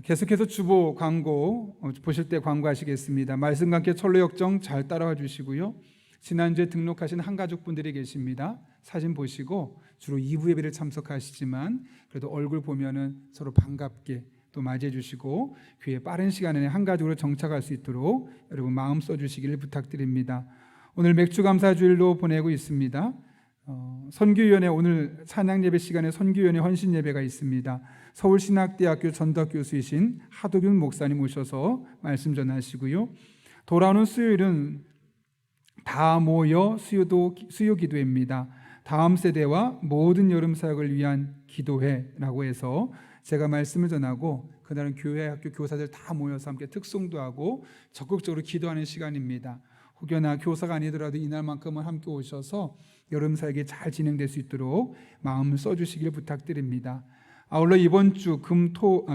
계속해서 주보 광고 보실 때 광고하시겠습니다. 말씀과 함께 철로역정 잘 따라와 주시고요. 지난주에 등록하신 한가족분들이 계십니다. 사진 보시고 주로 2부 예배를 참석하시지만 그래도 얼굴 보면은 서로 반갑게 또 맞이해 주시고 교회 빠른 시간 안에 한가족으로 정착할 수 있도록 여러분 마음 써주시기를 부탁드립니다. 오늘 맥주감사주일로 보내고 있습니다. 선교위원회 오늘 찬양예배 시간에 선교위원회 헌신예배가 있습니다. 서울신학대학교 전덕교수이신 하도균 목사님 오셔서 말씀 전하시고요. 돌아오는 수요일은 다 모여 수요 기도회입니다. 다음 세대와 모든 여름 사역을 위한 기도회라고 해서 제가 말씀을 전하고 그날은 교회 학교 교사들 다 모여서 함께 특송도 하고 적극적으로 기도하는 시간입니다. 혹여나 교사가 아니더라도 이날만큼은 함께 오셔서 여름 사역이 잘 진행될 수 있도록 마음을 써주시길 부탁드립니다. 아울러 이번 주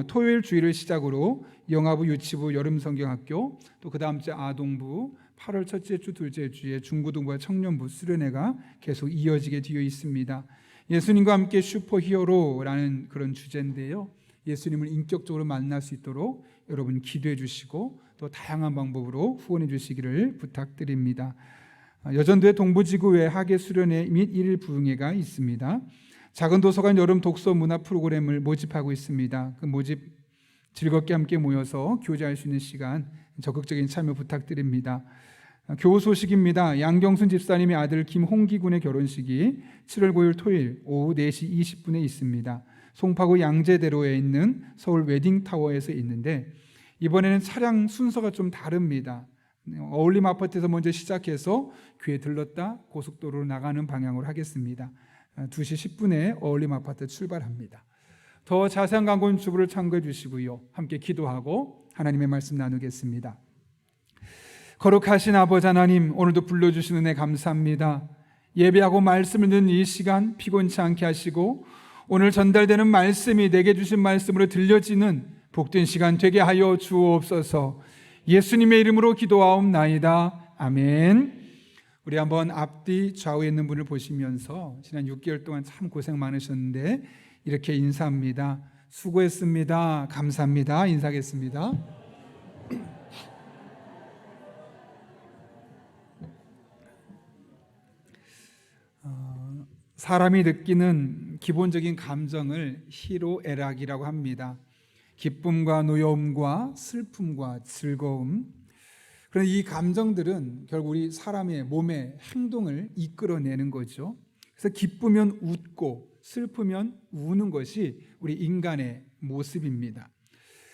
토요일 주일을 시작으로 영아부, 유치부, 여름성경학교, 또 그 다음 주 아동부, 8월 첫째 주, 둘째 주에 중고등부와 청년부 수련회가 계속 이어지게 되어 있습니다. 예수님과 함께 슈퍼히어로라는 그런 주제인데요. 예수님을 인격적으로 만날 수 있도록 여러분 기도해 주시고 또 다양한 방법으로 후원해 주시기를 부탁드립니다. 여전도의 동부지구회 학예 수련회 및 1일 부흥회가 있습니다. 작은 도서관 여름 독서 문화 프로그램을 모집하고 있습니다. 그 모집 즐겁게 함께 모여서 교제할 수 있는 시간 적극적인 참여 부탁드립니다. 교우 소식입니다. 양경순 집사님의 아들 김홍기 군의 결혼식이 7월 9일 토요일 오후 4시 20분에 있습니다. 송파구 양재대로에 있는 서울 웨딩타워에서 있는데 이번에는 차량 순서가 좀 다릅니다. 어울림 아파트에서 먼저 시작해서 교회 들렀다 고속도로로 나가는 방향으로 하겠습니다. 2시 10분에 어울림 아파트 출발합니다. 더 자세한 광고는 주부를 참고해 주시고요. 함께 기도하고 하나님의 말씀 나누겠습니다. 거룩하신 아버지 하나님, 오늘도 불러주신 은혜 감사합니다. 예배하고 말씀을 듣는 이 시간 피곤치 않게 하시고 오늘 전달되는 말씀이 내게 주신 말씀으로 들려지는 복된 시간 되게 하여 주옵소서. 예수님의 이름으로 기도하옵나이다. 아멘. 우리 한번 앞뒤 좌우에 있는 분을 보시면서 지난 6개월 동안 참 고생 많으셨는데 이렇게 인사합니다. 수고했습니다. 감사합니다. 인사하겠습니다. 사람이 느끼는 기본적인 감정을 희로애락이라고 합니다. 기쁨과 노여움과 슬픔과 즐거움, 그런 이 감정들은 결국 우리 사람의 몸의 행동을 이끌어내는 거죠. 그래서 기쁘면 웃고 슬프면 우는 것이 우리 인간의 모습입니다.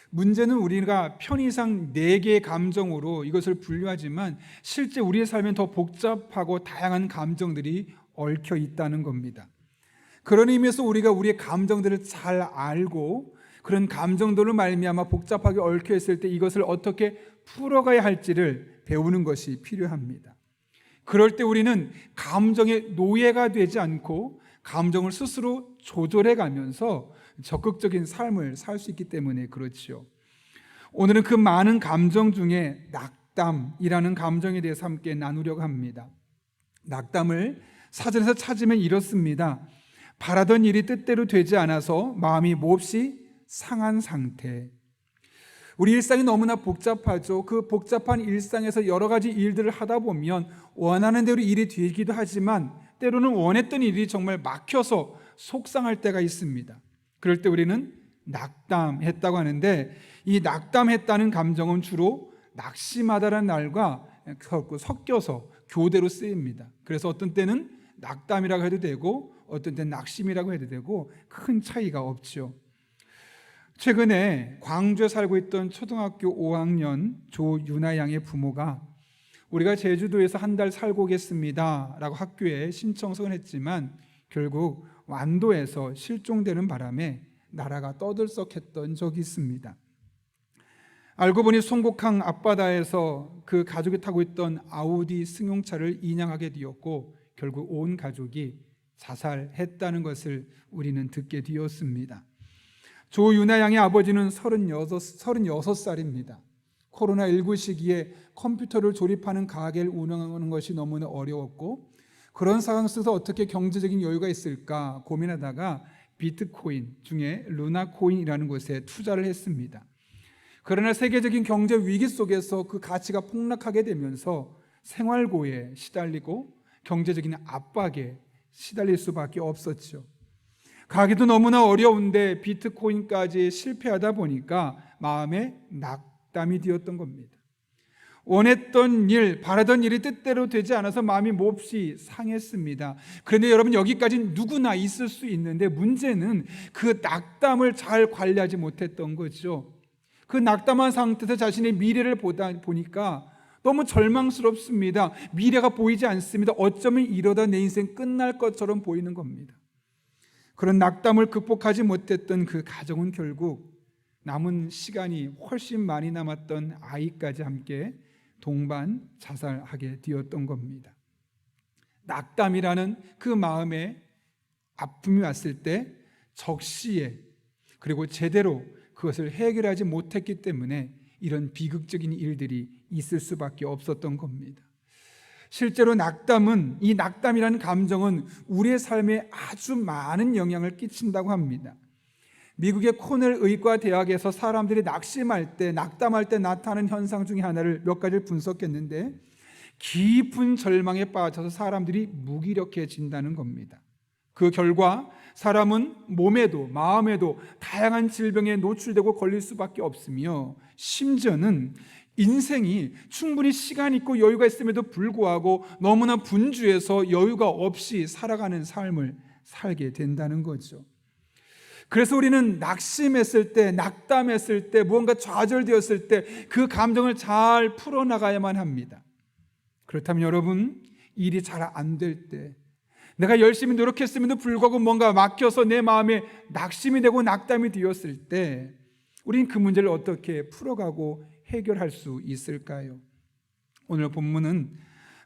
문제는 우리가 편의상 4개의 감정으로 이것을 분류하지만 실제 우리의 삶엔 더 복잡하고 다양한 감정들이 얽혀 있다는 겁니다. 그런 의미에서 우리가 우리의 감정들을 잘 알고 그런 감정들로 말미암아 복잡하게 얽혀 있을 때 이것을 어떻게 풀어가야 할지를 배우는 것이 필요합니다. 그럴 때 우리는 감정의 노예가 되지 않고 감정을 스스로 조절해 가면서 적극적인 삶을 살 수 있기 때문에 그렇죠. 오늘은 그 많은 감정 중에 낙담이라는 감정에 대해서 함께 나누려고 합니다. 낙담을 사전에서 찾으면 이렇습니다. 바라던 일이 뜻대로 되지 않아서 마음이 몹시 상한 상태. 우리 일상이 너무나 복잡하죠. 그 복잡한 일상에서 여러 가지 일들을 하다 보면 원하는 대로 일이 되기도 하지만 때로는 원했던 일이 정말 막혀서 속상할 때가 있습니다. 그럴 때 우리는 낙담했다고 하는데 이 낙담했다는 감정은 주로 낙심하다라는 말과 섞여서 교대로 쓰입니다. 그래서 어떤 때는 낙담이라고 해도 되고 어떤 때는 낙심이라고 해도 되고 큰 차이가 없죠. 최근에 광주에 살고 있던 초등학교 5학년 조유나 양의 부모가 우리가 제주도에서 한 달 살고 오겠습니다 라고 학교에 신청서를 했지만 결국 완도에서 실종되는 바람에 나라가 떠들썩했던 적이 있습니다. 알고 보니 송곡항 앞바다에서 그 가족이 타고 있던 아우디 승용차를 인양하게 되었고 결국 온 가족이 자살했다는 것을 우리는 듣게 되었습니다. 조유나 양의 아버지는 36살입니다. 코로나19 시기에 컴퓨터를 조립하는 가게를 운영하는 것이 너무나 어려웠고 그런 상황 속에서 어떻게 경제적인 여유가 있을까 고민하다가 비트코인 중에 루나코인이라는 곳에 투자를 했습니다. 그러나 세계적인 경제 위기 속에서 그 가치가 폭락하게 되면서 생활고에 시달리고 경제적인 압박에 시달릴 수밖에 없었죠. 가기도 너무나 어려운데 비트코인까지 실패하다 보니까 마음에 낙담이 되었던 겁니다. 원했던 일, 바라던 일이 뜻대로 되지 않아서 마음이 몹시 상했습니다. 그런데 여러분, 여기까지 누구나 있을 수 있는데 문제는 그 낙담을 잘 관리하지 못했던 거죠. 그 낙담한 상태에서 자신의 미래를 보니까 너무 절망스럽습니다. 미래가 보이지 않습니다. 어쩌면 이러다 내 인생 끝날 것처럼 보이는 겁니다. 그런 낙담을 극복하지 못했던 그 가정은 결국 남은 시간이 훨씬 많이 남았던 아이까지 함께 동반 자살하게 되었던 겁니다. 낙담이라는 그 마음에 아픔이 왔을 때 적시에 그리고 제대로 그것을 해결하지 못했기 때문에 이런 비극적인 일들이 있을 수밖에 없었던 겁니다. 실제로 이 낙담이라는 감정은 우리의 삶에 아주 많은 영향을 끼친다고 합니다. 미국의 코넬 의과대학에서 사람들이 낙담할 때 나타나는 현상 중에 하나를 몇 가지를 분석했는데 깊은 절망에 빠져서 사람들이 무기력해진다는 겁니다. 그 결과 사람은 몸에도 마음에도 다양한 질병에 노출되고 걸릴 수밖에 없으며 심지어는 인생이 충분히 시간 있고 여유가 있음에도 불구하고 너무나 분주해서 여유가 없이 살아가는 삶을 살게 된다는 거죠. 그래서 우리는 낙심했을 때, 낙담했을 때, 무언가 좌절되었을 때 그 감정을 잘 풀어나가야만 합니다. 그렇다면 여러분, 일이 잘 안 될 때, 내가 열심히 노력했음에도 불구하고 뭔가 막혀서 내 마음에 낙심이 되고 낙담이 되었을 때 우리는 그 문제를 어떻게 풀어가고 해결할 수 있을까요? 오늘 본문은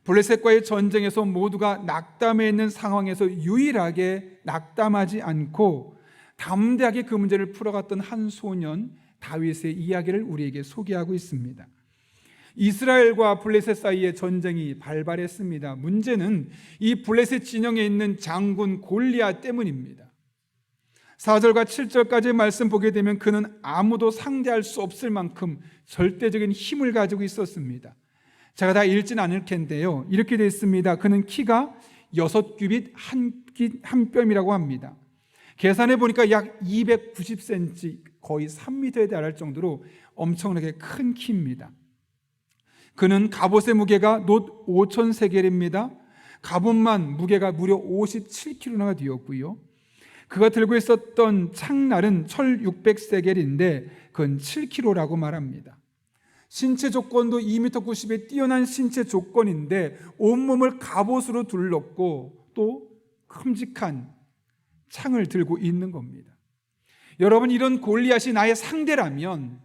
블레셋과의 전쟁에서 모두가 낙담해 있는 상황에서 유일하게 낙담하지 않고 담대하게 그 문제를 풀어갔던 한 소년 다윗의 이야기를 우리에게 소개하고 있습니다. 이스라엘과 블레셋 사이에 전쟁이 발발했습니다. 문제는 이 블레셋 진영에 있는 장군 골리앗 때문입니다. 4절과 7절까지의 말씀 보게 되면 그는 아무도 상대할 수 없을 만큼 절대적인 힘을 가지고 있었습니다. 제가 다 읽진 않을 텐데요, 이렇게 되어 있습니다. 그는 키가 6규빗 한 뼘이라고 합니다. 계산해 보니까 약 290cm, 거의 3m에 달할 정도로 엄청나게 큰 키입니다. 그는 갑옷의 무게가 놋 5,000세겔입니다. 갑옷만 무게가 무려 57kg나 되었고요. 그가 들고 있었던 창날은 철 600세겔인데 그건 7kg라고 말합니다. 신체 조건도 2m90의 뛰어난 신체 조건인데 온몸을 갑옷으로 둘렀고 또 큼직한 창을 들고 있는 겁니다. 여러분, 이런 골리앗이 나의 상대라면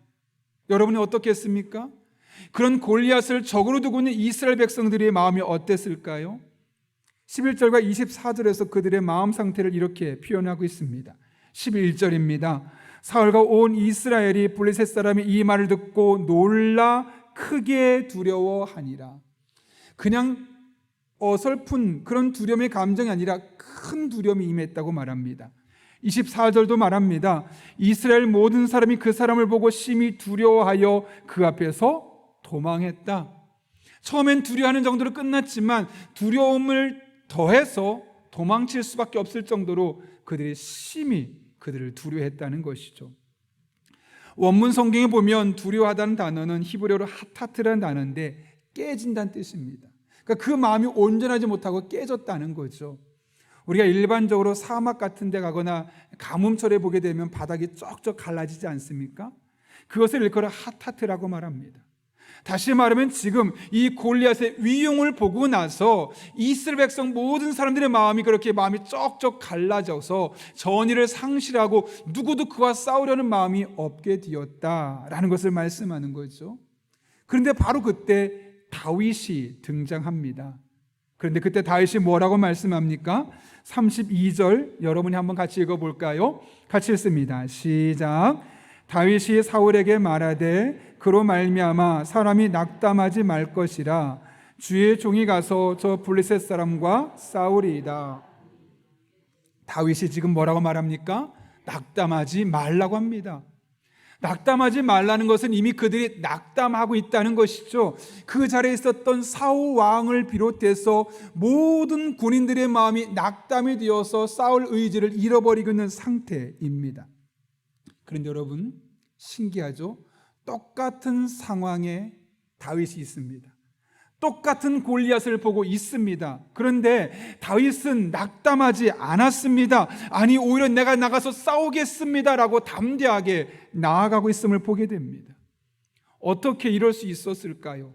여러분이 어떻겠습니까? 그런 골리앗을 적으로 두고 있는 이스라엘 백성들의 마음이 어땠을까요? 11절과 24절에서 그들의 마음 상태를 이렇게 표현하고 있습니다. 11절입니다. 사울과 온 이스라엘이 블레셋 사람이 이 말을 듣고 놀라 크게 두려워하니라. 그냥 어설픈 그런 두려움의 감정이 아니라 큰 두려움이 임했다고 말합니다. 24절도 말합니다. 이스라엘 모든 사람이 그 사람을 보고 심히 두려워하여 그 앞에서 도망했다. 처음엔 두려워하는 정도로 끝났지만 두려움을 더해서 도망칠 수밖에 없을 정도로 그들이 심히 그들을 두려워했다는 것이죠. 원문 성경에 보면 두려워하다는 단어는 히브리어로 하타트라는 단어인데 깨진다는 뜻입니다. 그러니까 그 마음이 온전하지 못하고 깨졌다는 거죠. 우리가 일반적으로 사막 같은 데 가거나 가뭄철에 보게 되면 바닥이 쩍쩍 갈라지지 않습니까? 그것을 일컬어 하타트라고 말합니다. 다시 말하면 지금 이 골리앗의 위용을 보고 나서 이스라엘 백성 모든 사람들의 마음이 그렇게 마음이 쩍쩍 갈라져서 전의를 상실하고 누구도 그와 싸우려는 마음이 없게 되었다라는 것을 말씀하는 거죠. 그런데 바로 그때 다윗이 등장합니다. 그런데 그때 다윗이 뭐라고 말씀합니까? 32절 여러분이 한번 같이 읽어볼까요? 같이 읽습니다. 시작. 다윗이 사울에게 말하되 그로 말미암아 사람이 낙담하지 말 것이라 주의 종이 가서 저 블레셋 사람과 싸우리이다. 다윗이 지금 뭐라고 말합니까? 낙담하지 말라고 합니다. 낙담하지 말라는 것은 이미 그들이 낙담하고 있다는 것이죠. 그 자리에 있었던 사울 왕을 비롯해서 모든 군인들의 마음이 낙담이 되어서 싸울 의지를 잃어버리고 있는 상태입니다. 그런데 여러분, 신기하죠? 똑같은 상황에 다윗이 있습니다. 똑같은 골리앗을 보고 있습니다. 그런데 다윗은 낙담하지 않았습니다. 아니, 오히려 내가 나가서 싸우겠습니다라고 담대하게 나아가고 있음을 보게 됩니다. 어떻게 이럴 수 있었을까요?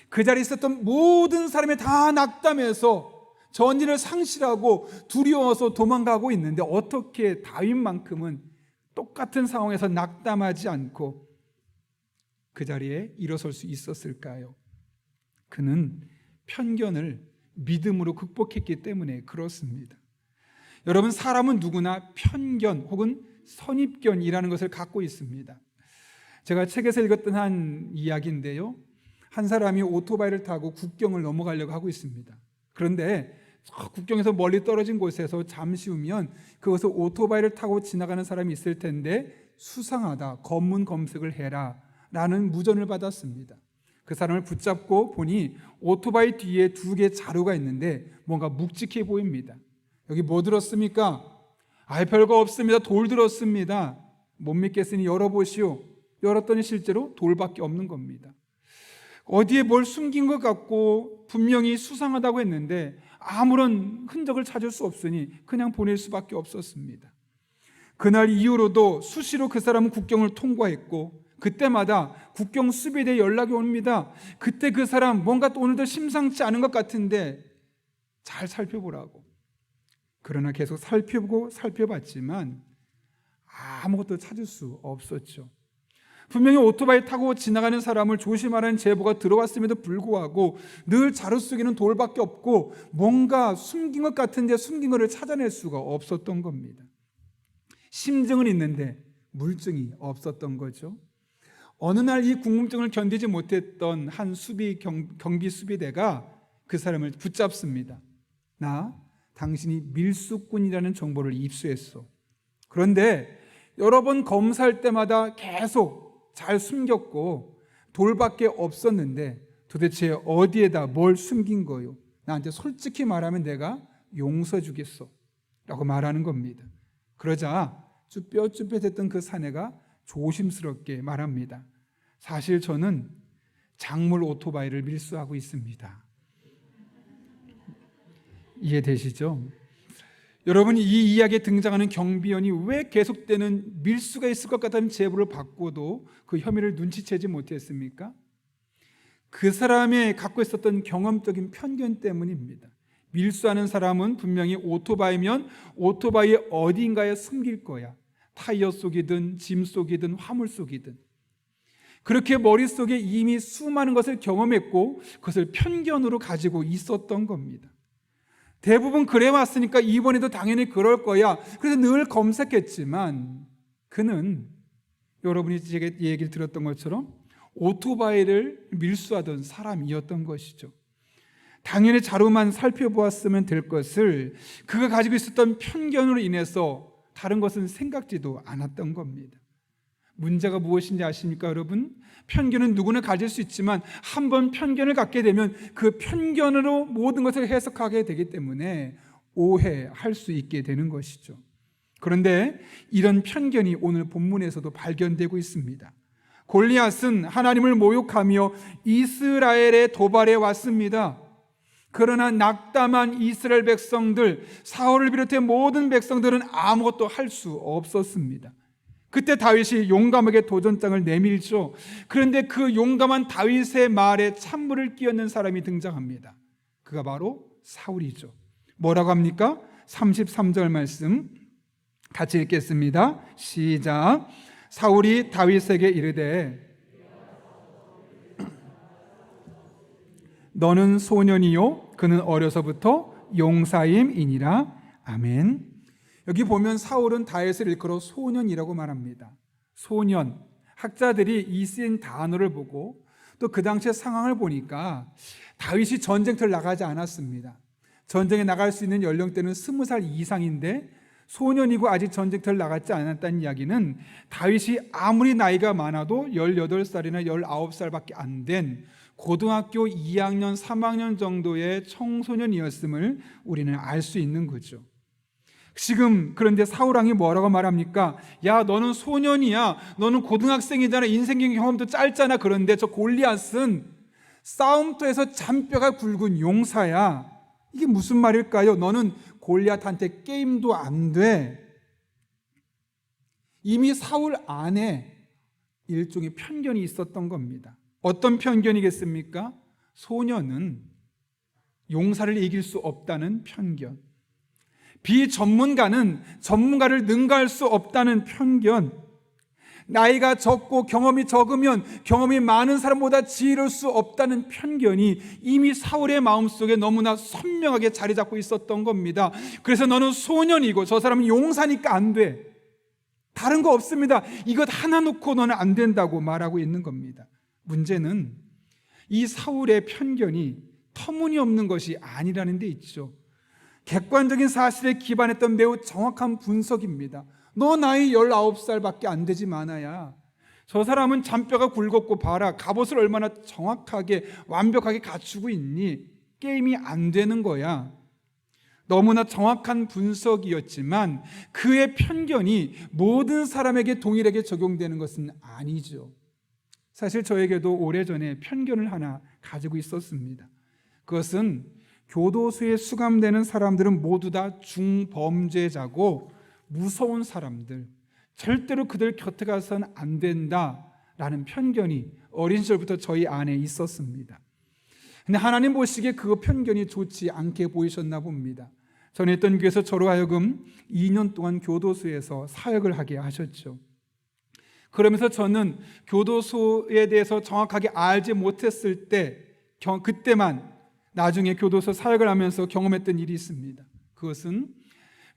그 자리에 있었던 모든 사람이 다 낙담해서 전의를 상실하고 두려워서 도망가고 있는데 어떻게 다윗만큼은 똑같은 상황에서 낙담하지 않고 그 자리에 일어설 수 있었을까요? 그는 편견을 믿음으로 극복했기 때문에 그렇습니다. 여러분, 사람은 누구나 편견 혹은 선입견이라는 것을 갖고 있습니다. 제가 책에서 읽었던 한 이야기인데요, 한 사람이 오토바이를 타고 국경을 넘어가려고 하고 있습니다. 그런데 국경에서 멀리 떨어진 곳에서 잠시 후면 그것을 오토바이를 타고 지나가는 사람이 있을 텐데 수상하다, 검문 검색을 해라 라는 무전을 받았습니다. 그 사람을 붙잡고 보니 오토바이 뒤에 2개 자루가 있는데 뭔가 묵직해 보입니다. 여기 뭐 들었습니까? 별거 없습니다. 돌 들었습니다. 못 믿겠으니 열어보시오. 열었더니 실제로 돌밖에 없는 겁니다. 어디에 뭘 숨긴 것 같고 분명히 수상하다고 했는데 아무런 흔적을 찾을 수 없으니 그냥 보낼 수밖에 없었습니다. 그날 이후로도 수시로 그 사람은 국경을 통과했고 그때마다 국경 수비대에 연락이 옵니다. 그때 그 사람 뭔가 또 오늘도 심상치 않은 것 같은데 잘 살펴보라고. 그러나 계속 살펴봤지만 아무것도 찾을 수 없었죠. 분명히 오토바이 타고 지나가는 사람을 조심하라는 제보가 들어왔음에도 불구하고 늘 자루 속에는 돌밖에 없고 뭔가 숨긴 것 같은데 숨긴 것을 찾아낼 수가 없었던 겁니다. 심증은 있는데 물증이 없었던 거죠. 어느 날 이 궁금증을 견디지 못했던 한 경비 수비대가 그 사람을 붙잡습니다. 당신이 밀수꾼이라는 정보를 입수했어. 그런데 여러 번 검사할 때마다 계속 잘 숨겼고 돌밖에 없었는데 도대체 어디에다 뭘 숨긴 거요? 나한테 솔직히 말하면 내가 용서해 주겠어 라고 말하는 겁니다. 그러자 쭈뼛쭈뼛했던 그 사내가 조심스럽게 말합니다. 사실 저는 작물 오토바이를 밀수하고 있습니다. 이해되시죠? 여러분, 이 이야기에 등장하는 경비원이 왜 계속되는 밀수가 있을 것 같다는 제보를 받고도 그 혐의를 눈치채지 못했습니까? 그 사람이 갖고 있었던 경험적인 편견 때문입니다. 밀수하는 사람은 분명히 오토바이면 오토바이의 어딘가에 숨길 거야. 타이어 속이든 짐 속이든 화물 속이든. 그렇게 머릿속에 이미 수많은 것을 경험했고 그것을 편견으로 가지고 있었던 겁니다. 대부분 그래 왔으니까 이번에도 당연히 그럴 거야. 그래서 늘 검색했지만 그는 여러분이 제게 얘기를 들었던 것처럼 오토바이를 밀수하던 사람이었던 것이죠. 당연히 자료만 살펴보았으면 될 것을 그가 가지고 있었던 편견으로 인해서 다른 것은 생각지도 않았던 겁니다. 문제가 무엇인지 아십니까, 여러분? 편견은 누구나 가질 수 있지만 한번 편견을 갖게 되면 그 편견으로 모든 것을 해석하게 되기 때문에 오해할 수 있게 되는 것이죠. 그런데 이런 편견이 오늘 본문에서도 발견되고 있습니다. 골리앗은 하나님을 모욕하며 이스라엘의 도발에 왔습니다. 그러나 낙담한 이스라엘 백성들, 사울을 비롯해 모든 백성들은 아무것도 할 수 없었습니다. 그때 다윗이 용감하게 도전장을 내밀죠. 그런데 그 용감한 다윗의 말에 찬물을 끼얹는 사람이 등장합니다. 그가 바로 사울이죠. 뭐라고 합니까? 33절 말씀 같이 읽겠습니다. 시작. 사울이 다윗에게 이르되 너는 소년이요 그는 어려서부터 용사임이니라. 아멘. 여기 보면 사울은 다윗을 일컬어 소년이라고 말합니다. 소년. 학자들이 이 쓰인 단어를 보고 또 그 당시의 상황을 보니까 다윗이 전쟁터를 나가지 않았습니다. 전쟁에 나갈 수 있는 연령대는 20살 이상인데 소년이고 아직 전쟁터를 나갔지 않았다는 이야기는 다윗이 아무리 나이가 많아도 18살이나 19살밖에 안 된 고등학교 2학년, 3학년 정도의 청소년이었음을 우리는 알 수 있는 거죠. 지금 그런데 사울왕이 뭐라고 말합니까? 야, 너는 소년이야. 너는 고등학생이잖아. 인생 경험도 짧잖아. 그런데 저 골리앗은 싸움터에서 잔뼈가 굵은 용사야. 이게 무슨 말일까요? 너는 골리앗한테 게임도 안 돼. 이미 사울 안에 일종의 편견이 있었던 겁니다. 어떤 편견이겠습니까? 소년은 용사를 이길 수 없다는 편견. 비전문가는 전문가를 능가할 수 없다는 편견. 나이가 적고 경험이 적으면 경험이 많은 사람보다 지혜로울 수 없다는 편견이 이미 사울의 마음속에 너무나 선명하게 자리 잡고 있었던 겁니다. 그래서 너는 소년이고 저 사람은 용사니까 안 돼. 다른 거 없습니다. 이것 하나 놓고 너는 안 된다고 말하고 있는 겁니다. 문제는 이 사울의 편견이 터무니없는 것이 아니라는 데 있죠. 객관적인 사실에 기반했던 매우 정확한 분석입니다. 너 나이 19살밖에 안 되지 많아야 저 사람은 잔뼈가 굵었고 봐라, 갑옷을 얼마나 정확하게 완벽하게 갖추고 있니? 게임이 안 되는 거야. 너무나 정확한 분석이었지만 그의 편견이 모든 사람에게 동일하게 적용되는 것은 아니죠. 사실 저에게도 오래전에 편견을 하나 가지고 있었습니다. 그것은 교도소에 수감되는 사람들은 모두 다 중범죄자고 무서운 사람들, 절대로 그들 곁에 가서는 안 된다라는 편견이 어린 시절부터 저희 안에 있었습니다. 근데 하나님 보시기에 그 편견이 좋지 않게 보이셨나 봅니다. 전에 있던 교회에서 저로 하여금 2년 동안 교도소에서 사역을 하게 하셨죠. 그러면서 저는 교도소에 대해서 정확하게 알지 못했을 때 그때만 나중에 교도소 사역을 하면서 경험했던 일이 있습니다. 그것은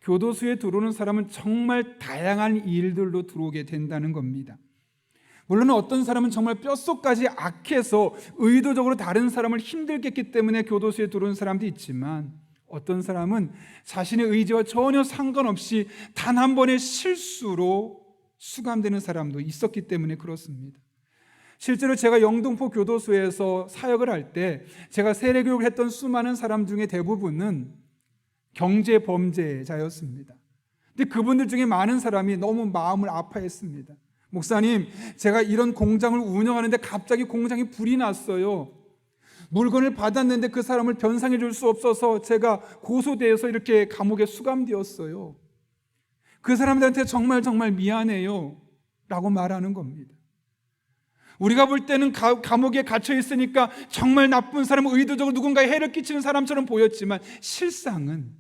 교도소에 들어오는 사람은 정말 다양한 일들로 들어오게 된다는 겁니다. 물론 어떤 사람은 정말 뼛속까지 악해서 의도적으로 다른 사람을 힘들게 했기 때문에 교도소에 들어오는 사람도 있지만 어떤 사람은 자신의 의지와 전혀 상관없이 단 한 번의 실수로 수감되는 사람도 있었기 때문에 그렇습니다. 실제로 제가 영등포 교도소에서 사역을 할 때 제가 세례교육을 했던 수많은 사람 중에 대부분은 경제범죄자였습니다. 근데 그분들 중에 많은 사람이 너무 마음을 아파했습니다. 목사님, 제가 이런 공장을 운영하는데 갑자기 공장에 불이 났어요. 물건을 받았는데 그 사람을 변상해 줄 수 없어서 제가 고소돼서 이렇게 감옥에 수감되었어요. 그 사람들한테 정말 미안해요 라고 말하는 겁니다. 우리가 볼 때는 감옥에 갇혀 있으니까 정말 나쁜 사람, 의도적으로 누군가에 해를 끼치는 사람처럼 보였지만 실상은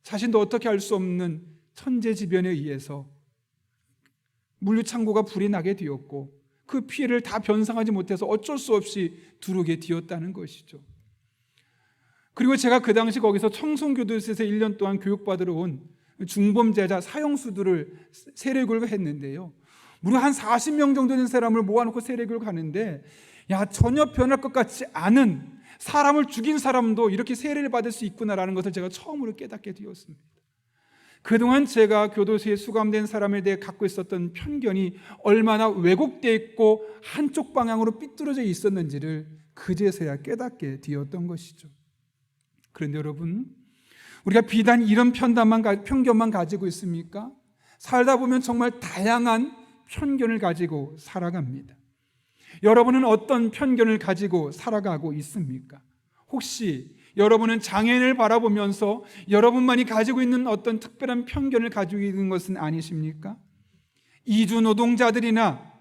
자신도 어떻게 할 수 없는 천재지변에 의해서 물류창고가 불이 나게 되었고 그 피해를 다 변상하지 못해서 어쩔 수 없이 두르게 되었다는 것이죠. 그리고 제가 그 당시 거기서 청송교도소에서 1년 동안 교육받으러 온 중범죄자 사형수들을 세례교육을 했는데요, 무려 한 40명 정도 된 사람을 모아놓고 세례교육을 하는데 전혀 변할 것 같지 않은 사람을 죽인 사람도 이렇게 세례를 받을 수 있구나라는 것을 제가 처음으로 깨닫게 되었습니다. 그동안 제가 교도소에 수감된 사람에 대해 갖고 있었던 편견이 얼마나 왜곡되어 있고 한쪽 방향으로 삐뚤어져 있었는지를 그제서야 깨닫게 되었던 것이죠. 그런데 여러분, 우리가 비단 이런 편견만 가지고 있습니까? 살다 보면 정말 다양한 편견을 가지고 살아갑니다. 여러분은 어떤 편견을 가지고 살아가고 있습니까? 혹시 여러분은 장애인을 바라보면서 여러분만이 가지고 있는 어떤 특별한 편견을 가지고 있는 것은 아니십니까? 이주 노동자들이나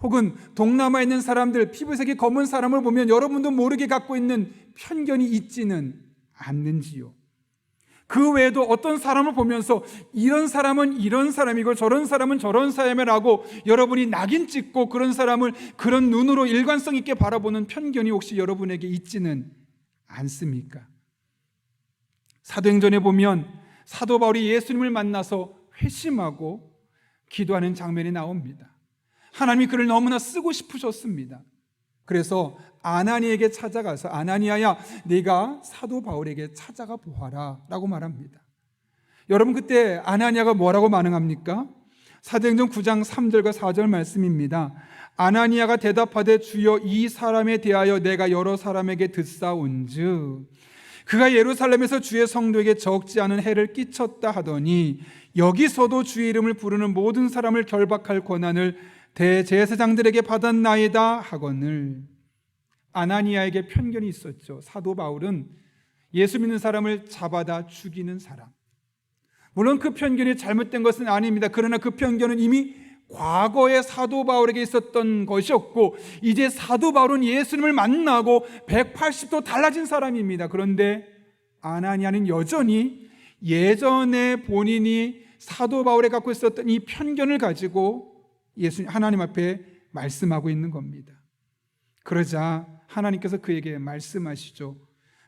혹은 동남아에 있는 사람들, 피부색이 검은 사람을 보면 여러분도 모르게 갖고 있는 편견이 있지는 않는지요? 그 외에도 어떤 사람을 보면서 이런 사람은 이런 사람이고 저런 사람은 저런 사람이라고 여러분이 낙인 찍고 그런 사람을 그런 눈으로 일관성 있게 바라보는 편견이 혹시 여러분에게 있지는 않습니까? 사도행전에 보면 사도 바울이 예수님을 만나서 회심하고 기도하는 장면이 나옵니다. 하나님이 그를 너무나 쓰고 싶으셨습니다. 그래서 아나니에게 찾아가서 아나니아야, 네가 사도 바울에게 찾아가 보아라 라고 말합니다. 여러분, 그때 아나니아가 뭐라고 반응합니까? 사도행전 9장 3절과 4절 말씀입니다. 아나니아가 대답하되 주여, 이 사람에 대하여 내가 여러 사람에게 듣사온즉 그가 예루살렘에서 주의 성도에게 적지 않은 해를 끼쳤다 하더니 여기서도 주의 이름을 부르는 모든 사람을 결박할 권한을 대제사장들에게 받았나이다 하거늘. 아나니아에게 편견이 있었죠. 사도 바울은 예수 믿는 사람을 잡아다 죽이는 사람. 물론 그 편견이 잘못된 것은 아닙니다. 그러나 그 편견은 이미 과거에 사도 바울에게 있었던 것이었고, 이제 사도 바울은 예수님을 만나고 180도 달라진 사람입니다. 그런데 아나니아는 여전히 예전에 본인이 사도 바울에 갖고 있었던 이 편견을 가지고 하나님 앞에 말씀하고 있는 겁니다. 그러자 하나님께서 그에게 말씀하시죠.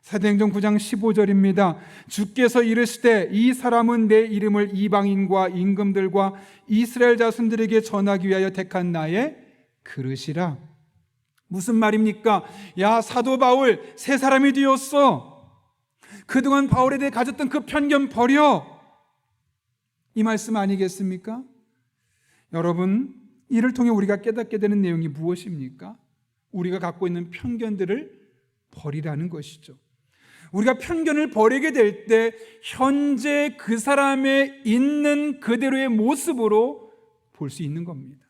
사도행전 9장 15절입니다. 주께서 이르시되 이 사람은 내 이름을 이방인과 임금들과 이스라엘 자손들에게 전하기 위하여 택한 나의 그릇이라. 무슨 말입니까? 야, 사도 바울 새 사람이 되었어. 그동안 바울에 대해 가졌던 그 편견 버려. 이 말씀 아니겠습니까? 여러분, 이를 통해 우리가 깨닫게 되는 내용이 무엇입니까? 우리가 갖고 있는 편견들을 버리라는 것이죠. 우리가 편견을 버리게 될 때 현재 그 사람의 있는 그대로의 모습으로 볼 수 있는 겁니다.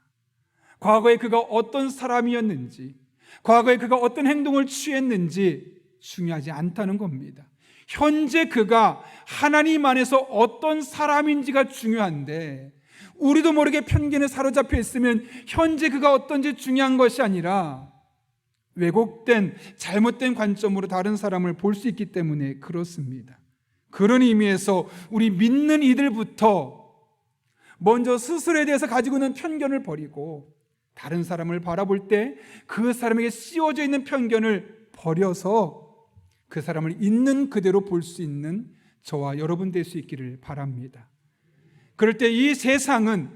과거에 그가 어떤 사람이었는지, 과거에 그가 어떤 행동을 취했는지 중요하지 않다는 겁니다. 현재 그가 하나님 안에서 어떤 사람인지가 중요한데, 우리도 모르게 편견에 사로잡혀 있으면 현재 그가 어떤지 중요한 것이 아니라 왜곡된 잘못된 관점으로 다른 사람을 볼 수 있기 때문에 그렇습니다. 그런 의미에서 우리 믿는 이들부터 먼저 스스로에 대해서 가지고 있는 편견을 버리고 다른 사람을 바라볼 때 그 사람에게 씌워져 있는 편견을 버려서 그 사람을 있는 그대로 볼 수 있는 저와 여러분 될 수 있기를 바랍니다. 그럴 때 이 세상은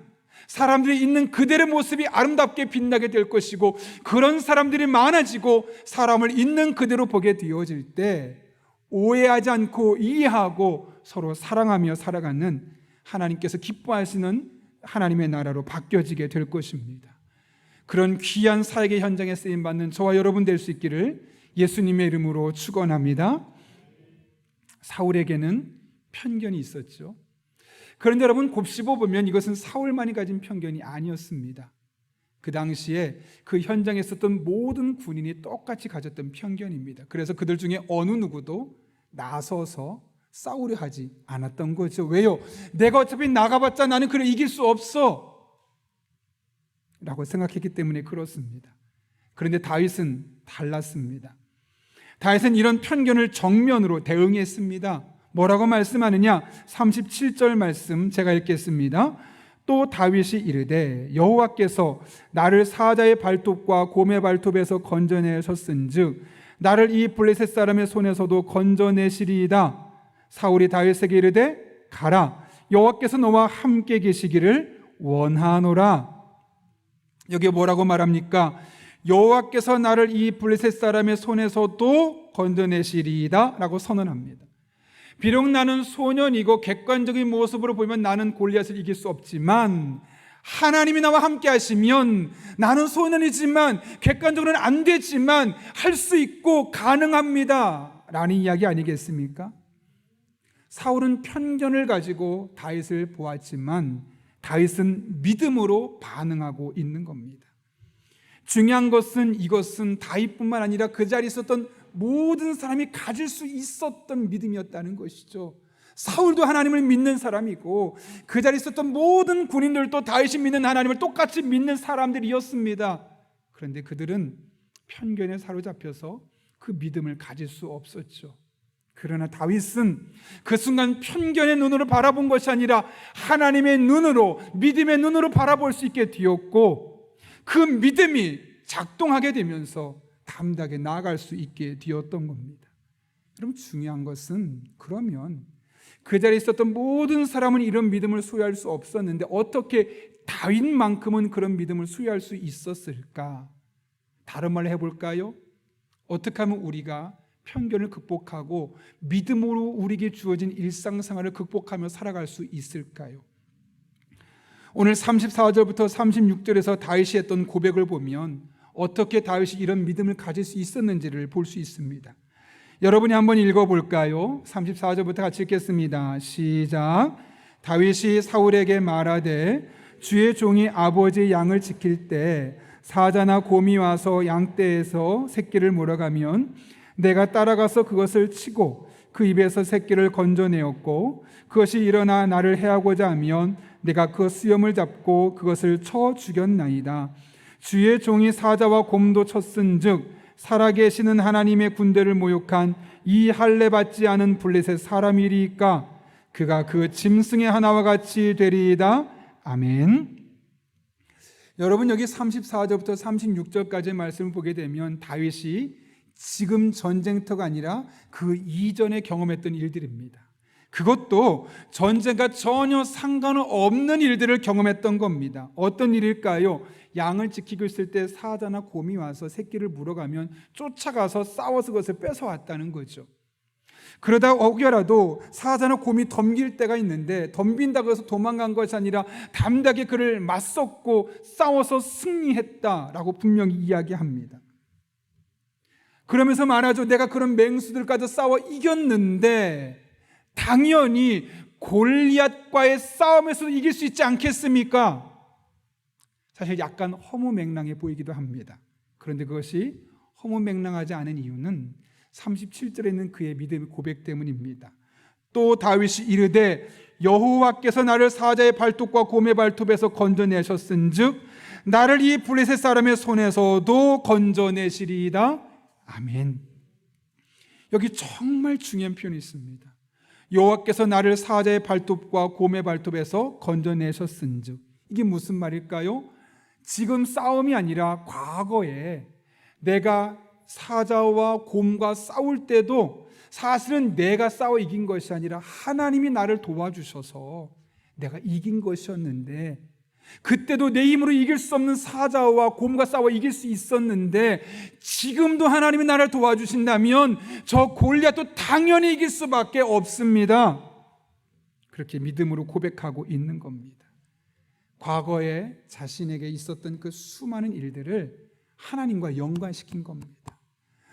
사람들이 있는 그대로의 모습이 아름답게 빛나게 될 것이고, 그런 사람들이 많아지고 사람을 있는 그대로 보게 되어질 때 오해하지 않고 이해하고 서로 사랑하며 살아가는 하나님께서 기뻐하시는 하나님의 나라로 바뀌어지게 될 것입니다. 그런 귀한 사역의 현장에 쓰임받는 저와 여러분 될 수 있기를 예수님의 이름으로 축원합니다. 사울에게는 편견이 있었죠. 그런데 여러분, 곱씹어 보면 이것은 사울만이 가진 편견이 아니었습니다. 그 당시에 그 현장에 있었던 모든 군인이 똑같이 가졌던 편견입니다. 그래서 그들 중에 어느 누구도 나서서 싸우려 하지 않았던 거죠. 왜요? 내가 어차피 나가봤자 나는 그를 이길 수 없어 라고 생각했기 때문에 그렇습니다. 그런데 다윗은 달랐습니다. 다윗은 이런 편견을 정면으로 대응했습니다. 뭐라고 말씀하느냐? 37절 말씀 제가 읽겠습니다. 또 다윗이 이르되 여호와께서 나를 사자의 발톱과 곰의 발톱에서 건져내셨은즉 나를 이 블레셋 사람의 손에서도 건져내시리이다. 사울이 다윗에게 이르되 가라, 여호와께서 너와 함께 계시기를 원하노라. 여기 뭐라고 말합니까? 여호와께서 나를 이 블레셋 사람의 손에서도 건져내시리이다 라고 선언합니다. 비록 나는 소년이고 객관적인 모습으로 보면 나는 골리앗을 이길 수 없지만 하나님이 나와 함께 하시면 나는 소년이지만 객관적으로는 안 되지만 할 수 있고 가능합니다 라는 이야기 아니겠습니까? 사울은 편견을 가지고 다윗을 보았지만 다윗은 믿음으로 반응하고 있는 겁니다. 중요한 것은 이것은 다윗뿐만 아니라 그 자리에 있었던 모든 사람이 가질 수 있었던 믿음이었다는 것이죠. 사울도 하나님을 믿는 사람이고 그 자리에 있었던 모든 군인들도 다윗이 믿는 하나님을 똑같이 믿는 사람들이었습니다. 그런데 그들은 편견에 사로잡혀서 그 믿음을 가질 수 없었죠. 그러나 다윗은 그 순간 편견의 눈으로 바라본 것이 아니라 하나님의 눈으로, 믿음의 눈으로 바라볼 수 있게 되었고, 그 믿음이 작동하게 되면서 담대하게 나아갈 수 있게 되었던 겁니다. 그럼 중요한 것은, 그러면 그 자리에 있었던 모든 사람은 이런 믿음을 소유할 수 없었는데 어떻게 다윗만큼은 그런 믿음을 소유할 수 있었을까? 다른 말로 해볼까요? 어떻게 하면 우리가 편견을 극복하고 믿음으로 우리에게 주어진 일상생활을 극복하며 살아갈 수 있을까요? 오늘 34절부터 36절에서 다윗이 했던 고백을 보면 어떻게 다윗이 이런 믿음을 가질 수 있었는지를 볼 수 있습니다. 여러분이 한번 읽어볼까요? 34절부터 같이 읽겠습니다. 시작. 다윗이 사울에게 말하되 주의 종이 아버지의 양을 지킬 때 사자나 곰이 와서 양떼에서 새끼를 몰아가면 내가 따라가서 그것을 치고 그 입에서 새끼를 건져내었고 그것이 일어나 나를 해하고자 하면 내가 그 수염을 잡고 그것을 쳐 죽였나이다. 주의 종이 사자와 곰도 쳤은즉 살아계시는 하나님의 군대를 모욕한 이 할례 받지 않은 블레셋 사람이리까 그가 그 짐승의 하나와 같이 되리이다. 아멘. 여러분 여기 34절부터 36절까지의 말씀을 보게 되면 다윗이 지금 전쟁터가 아니라 그 이전에 경험했던 일들입니다. 그것도 전쟁과 전혀 상관없는 일들을 경험했던 겁니다. 어떤 일일까요? 양을 지키고 있을 때 사자나 곰이 와서 새끼를 물어가면 쫓아가서 싸워서 그것을 뺏어왔다는 거죠. 그러다 혹여라도 사자나 곰이 덤빌 때가 있는데 덤빈다고 해서 도망간 것이 아니라 담대하게 그를 맞섰고 싸워서 승리했다라고 분명히 이야기합니다. 그러면서 말하죠. 내가 그런 맹수들과도 싸워 이겼는데 당연히 골리앗과의 싸움에서도 이길 수 있지 않겠습니까? 사실 약간 허무맹랑해 보이기도 합니다. 그런데 그것이 허무맹랑하지 않은 이유는 37절에 있는 그의 믿음의 고백 때문입니다. 또 다윗이 이르되 여호와께서 나를 사자의 발톱과 곰의 발톱에서 건져내셨은즉 나를 이 블레셋 사람의 손에서도 건져내시리이다. 아멘. 여기 정말 중요한 표현이 있습니다. 여호와께서 나를 사자의 발톱과 곰의 발톱에서 건져내셨은즉 이게 무슨 말일까요? 지금 싸움이 아니라 과거에 내가 사자와 곰과 싸울 때도 사실은 내가 싸워 이긴 것이 아니라 하나님이 나를 도와주셔서 내가 이긴 것이었는데 그때도 내 힘으로 이길 수 없는 사자와 곰과 싸워 이길 수 있었는데 지금도 하나님이 나를 도와주신다면 저 골리앗도 당연히 이길 수밖에 없습니다. 그렇게 믿음으로 고백하고 있는 겁니다. 과거에 자신에게 있었던 그 수많은 일들을 하나님과 연관시킨 겁니다.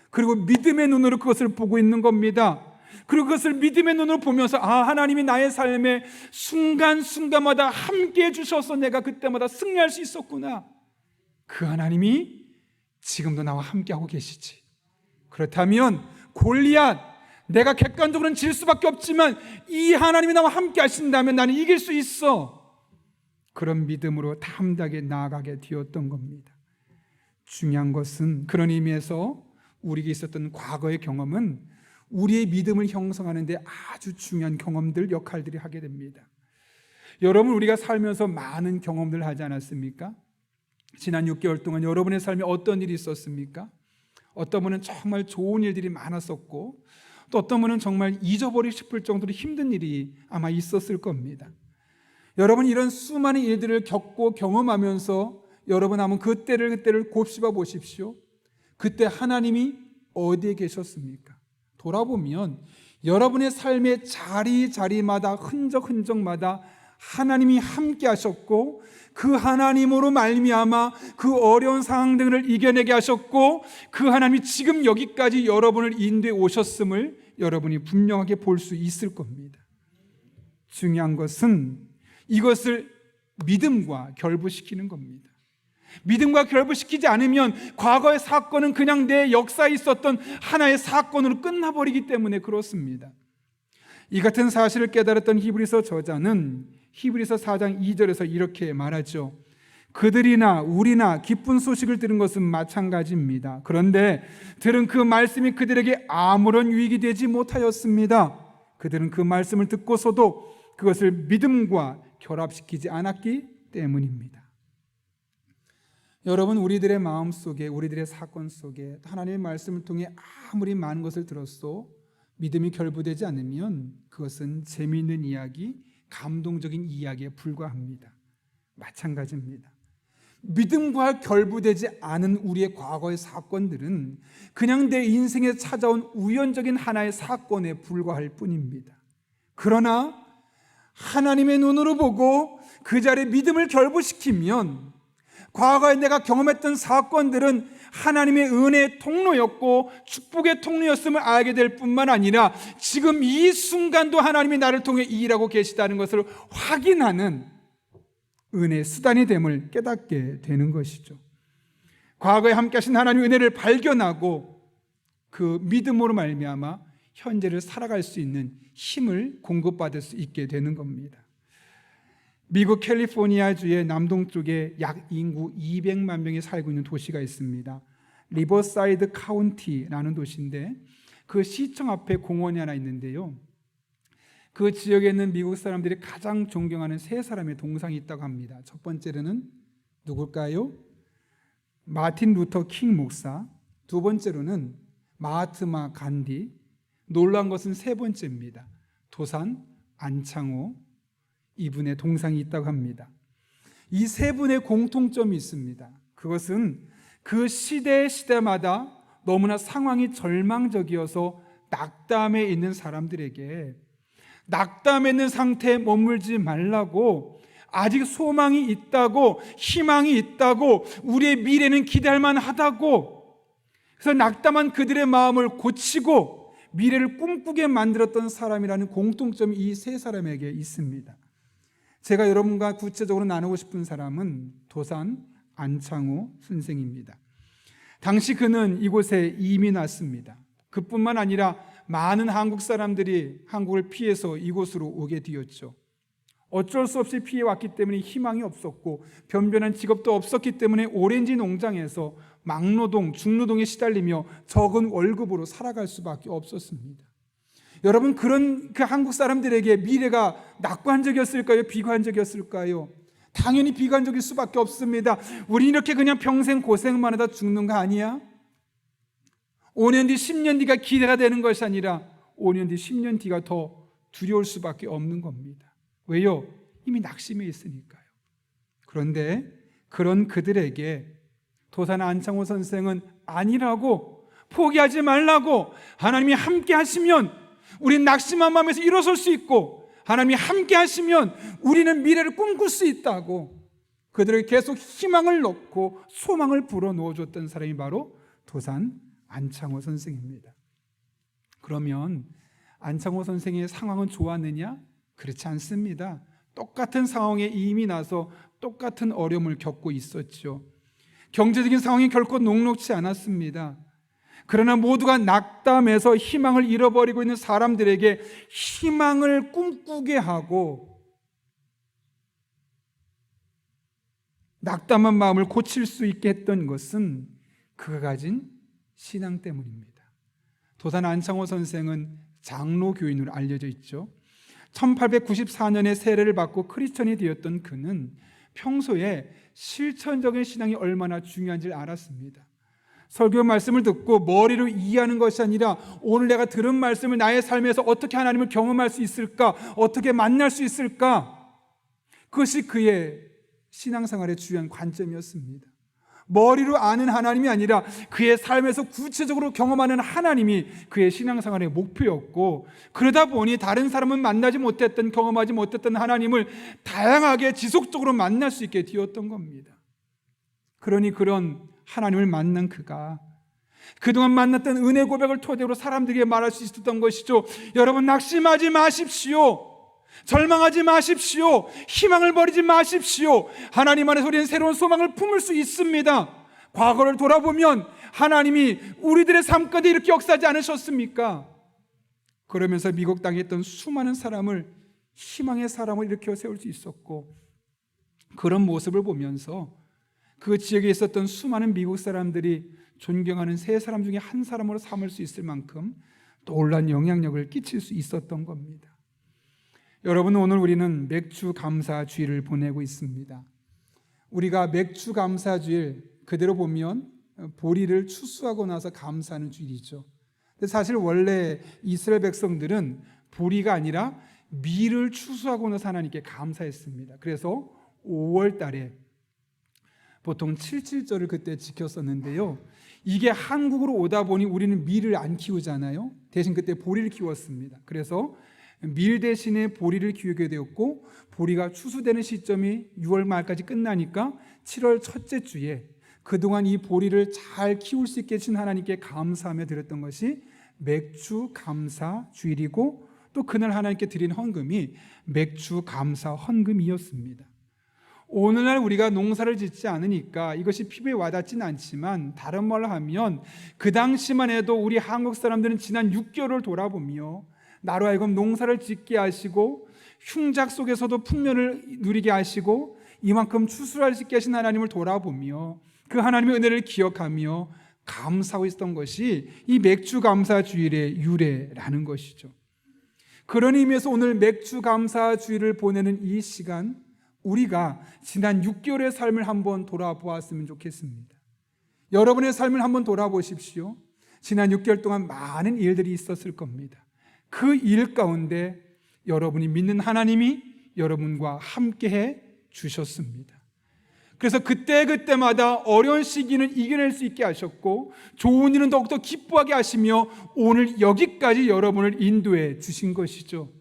그리고 믿음의 눈으로 그것을 보고 있는 겁니다. 그리고 그것을 믿음의 눈으로 보면서 하나님이 나의 삶에 순간순간마다 함께해 주셔서 내가 그때마다 승리할 수 있었구나. 그 하나님이 지금도 나와 함께하고 계시지. 그렇다면 골리앗 내가 객관적으로는 질 수밖에 없지만 이 하나님이 나와 함께 하신다면 나는 이길 수 있어. 그런 믿음으로 담대하게 나아가게 되었던 겁니다. 중요한 것은 그런 의미에서 우리에게 있었던 과거의 경험은 우리의 믿음을 형성하는 데 아주 중요한 경험들, 역할들이 하게 됩니다. 여러분 우리가 살면서 많은 경험들을 하지 않았습니까? 지난 6개월 동안 여러분의 삶에 어떤 일이 있었습니까? 어떤 분은 정말 좋은 일들이 많았었고 또 어떤 분은 정말 잊어버리고 싶을 정도로 힘든 일이 아마 있었을 겁니다. 여러분 이런 수많은 일들을 겪고 경험하면서 여러분 한번 그때를 곱씹어 보십시오. 그때 하나님이 어디에 계셨습니까? 돌아보면 여러분의 삶의 자리마다 흔적마다 하나님이 함께 하셨고 그 하나님으로 말미암아 그 어려운 상황들을 이겨내게 하셨고 그 하나님이 지금 여기까지 여러분을 인도해 오셨음을 여러분이 분명하게 볼 수 있을 겁니다. 중요한 것은 이것을 믿음과 결부시키는 겁니다. 믿음과 결부시키지 않으면 과거의 사건은 그냥 내 역사에 있었던 하나의 사건으로 끝나버리기 때문에 그렇습니다. 이 같은 사실을 깨달았던 히브리서 저자는 히브리서 4장 2절에서 이렇게 말하죠. 그들이나 우리나 기쁜 소식을 들은 것은 마찬가지입니다. 그런데 들은 그 말씀이 그들에게 아무런 유익이 되지 못하였습니다. 그들은 그 말씀을 듣고서도 그것을 믿음과 결합시키지 않았기 때문입니다. 여러분 우리들의 마음 속에 우리들의 사건 속에 하나님의 말씀을 통해 아무리 많은 것을 들었어 믿음이 결부되지 않으면 그것은 재미있는 이야기, 감동적인 이야기에 불과합니다. 마찬가지입니다. 믿음과 결부되지 않은 우리의 과거의 사건들은 그냥 내 인생에 찾아온 우연적인 하나의 사건에 불과할 뿐입니다. 그러나 하나님의 눈으로 보고 그 자리에 믿음을 결부시키면 과거에 내가 경험했던 사건들은 하나님의 은혜의 통로였고 축복의 통로였음을 알게 될 뿐만 아니라 지금 이 순간도 하나님이 나를 통해 일하고 계시다는 것을 확인하는 은혜의 수단이 됨을 깨닫게 되는 것이죠. 과거에 함께 하신 하나님의 은혜를 발견하고 그 믿음으로 말미암아 현재를 살아갈 수 있는 힘을 공급받을 수 있게 되는 겁니다. 미국 캘리포니아주의 남동쪽에 약 인구 200만 명이 살고 있는 도시가 있습니다. 리버사이드 카운티라는 도시인데 그 시청 앞에 공원이 하나 있는데요, 그 지역에 있는 미국 사람들이 가장 존경하는 세 사람의 동상이 있다고 합니다. 첫 번째로는 누굴까요? 마틴 루터 킹 목사, 두 번째로는 마하트마 간디, 놀라운 것은 세 번째입니다. 도산 안창호, 이분의 동상이 있다고 합니다. 이 세 분의 공통점이 있습니다. 그것은 그 시대마다 너무나 상황이 절망적이어서 낙담에 있는 사람들에게 낙담에 있는 상태에 머물지 말라고, 아직 소망이 있다고, 희망이 있다고, 우리의 미래는 기대할 만하다고, 그래서 낙담한 그들의 마음을 고치고 미래를 꿈꾸게 만들었던 사람이라는 공통점이 이 세 사람에게 있습니다. 제가 여러분과 구체적으로 나누고 싶은 사람은 도산 안창호 선생입니다. 당시 그는 이곳에 이민 왔습니다. 그뿐만 아니라 많은 한국 사람들이 한국을 피해서 이곳으로 오게 되었죠. 어쩔 수 없이 피해왔기 때문에 희망이 없었고 변변한 직업도 없었기 때문에 오렌지 농장에서 막노동, 중노동에 시달리며 적은 월급으로 살아갈 수밖에 없었습니다. 여러분, 그런 그 한국 사람들에게 미래가 낙관적이었을까요? 비관적이었을까요? 당연히 비관적일 수밖에 없습니다. 우리 이렇게 그냥 평생 고생만 하다 죽는 거 아니야? 5년 뒤, 10년 뒤가 기대가 되는 것이 아니라 5년 뒤, 10년 뒤가 더 두려울 수밖에 없는 겁니다. 왜요? 이미 낙심해 있으니까요. 그런데 그런 그들에게 도산 안창호 선생은 아니라고, 포기하지 말라고, 하나님이 함께 하시면 우리는 낙심한 마음에서 일어설 수 있고 하나님이 함께 하시면 우리는 미래를 꿈꿀 수 있다고 그들에게 계속 희망을 넣고 소망을 불어넣어 줬던 사람이 바로 도산 안창호 선생입니다. 그러면 안창호 선생의 상황은 좋았느냐? 그렇지 않습니다. 똑같은 상황에 이미 나서 똑같은 어려움을 겪고 있었죠. 경제적인 상황이 결코 녹록지 않았습니다. 그러나 모두가 낙담해서 희망을 잃어버리고 있는 사람들에게 희망을 꿈꾸게 하고 낙담한 마음을 고칠 수 있게 했던 것은 그가 가진 신앙 때문입니다. 도산 안창호 선생은 장로교인으로 알려져 있죠. 1894년에 세례를 받고 크리스천이 되었던 그는 평소에 실천적인 신앙이 얼마나 중요한지를 알았습니다. 설교 말씀을 듣고 머리로 이해하는 것이 아니라 오늘 내가 들은 말씀을 나의 삶에서 어떻게 하나님을 경험할 수 있을까, 어떻게 만날 수 있을까, 그것이 그의 신앙생활의 중요한 관점이었습니다. 머리로 아는 하나님이 아니라 그의 삶에서 구체적으로 경험하는 하나님이 그의 신앙생활의 목표였고, 그러다 보니 다른 사람은 만나지 못했던, 경험하지 못했던 하나님을 다양하게 지속적으로 만날 수 있게 되었던 겁니다. 그러니 그런 하나님을 만난 그가 그동안 만났던 은혜 고백을 토대로 사람들에게 말할 수 있었던 것이죠. 여러분, 낙심하지 마십시오. 절망하지 마십시오. 희망을 버리지 마십시오. 하나님 안에서 우리는 새로운 소망을 품을 수 있습니다. 과거를 돌아보면 하나님이 우리들의 삶 가운데 이렇게 역사하지 않으셨습니까? 그러면서 미국 땅에 있던 수많은 사람을, 희망의 사람을 일으켜 세울 수 있었고, 그런 모습을 보면서 그 지역에 있었던 수많은 미국 사람들이 존경하는 세 사람 중에 한 사람으로 삼을 수 있을 만큼 놀라운 영향력을 끼칠 수 있었던 겁니다. 여러분, 오늘 우리는 맥주 감사주일을 보내고 있습니다. 우리가 맥주 감사주일, 그대로 보면 보리를 추수하고 나서 감사하는 주일이죠. 근데 사실 원래 이스라엘 백성들은 보리가 아니라 밀을 추수하고 나서 하나님께 감사했습니다. 그래서 5월 달에 보통 77절을 그때 지켰었는데요. 이게 한국으로 오다 보니 우리는 밀을 안 키우잖아요. 대신 그때 보리를 키웠습니다. 그래서 밀 대신에 보리를 키우게 되었고, 보리가 추수되는 시점이 6월 말까지 끝나니까 7월 첫째 주에 그동안 이 보리를 잘 키울 수 있게 해주신 하나님께 감사하며 드렸던 것이 맥주 감사 주일이고, 또 그날 하나님께 드린 헌금이 맥주 감사 헌금이었습니다. 오늘날 우리가 농사를 짓지 않으니까 이것이 피부에 와닿지는 않지만, 다른 말로 하면 그 당시만 해도 우리 한국 사람들은 지난 6개월을 돌아보며 나로 하여금 농사를 짓게 하시고 흉작 속에서도 풍년을 누리게 하시고 이만큼 추수할 수 있게 하신 하나님을 돌아보며 그 하나님의 은혜를 기억하며 감사하고 있었던 것이 이 맥주 감사 주일의 유래라는 것이죠. 그런 의미에서 오늘 맥주 감사 주일을 보내는 이 시간, 우리가 지난 6개월의 삶을 한번 돌아보았으면 좋겠습니다. 여러분의 삶을 한번 돌아보십시오. 지난 6개월 동안 많은 일들이 있었을 겁니다. 그 일 가운데 여러분이 믿는 하나님이 여러분과 함께해 주셨습니다. 그래서 그때마다 어려운 시기는 이겨낼 수 있게 하셨고, 좋은 일은 더욱더 기뻐하게 하시며 오늘 여기까지 여러분을 인도해 주신 것이죠.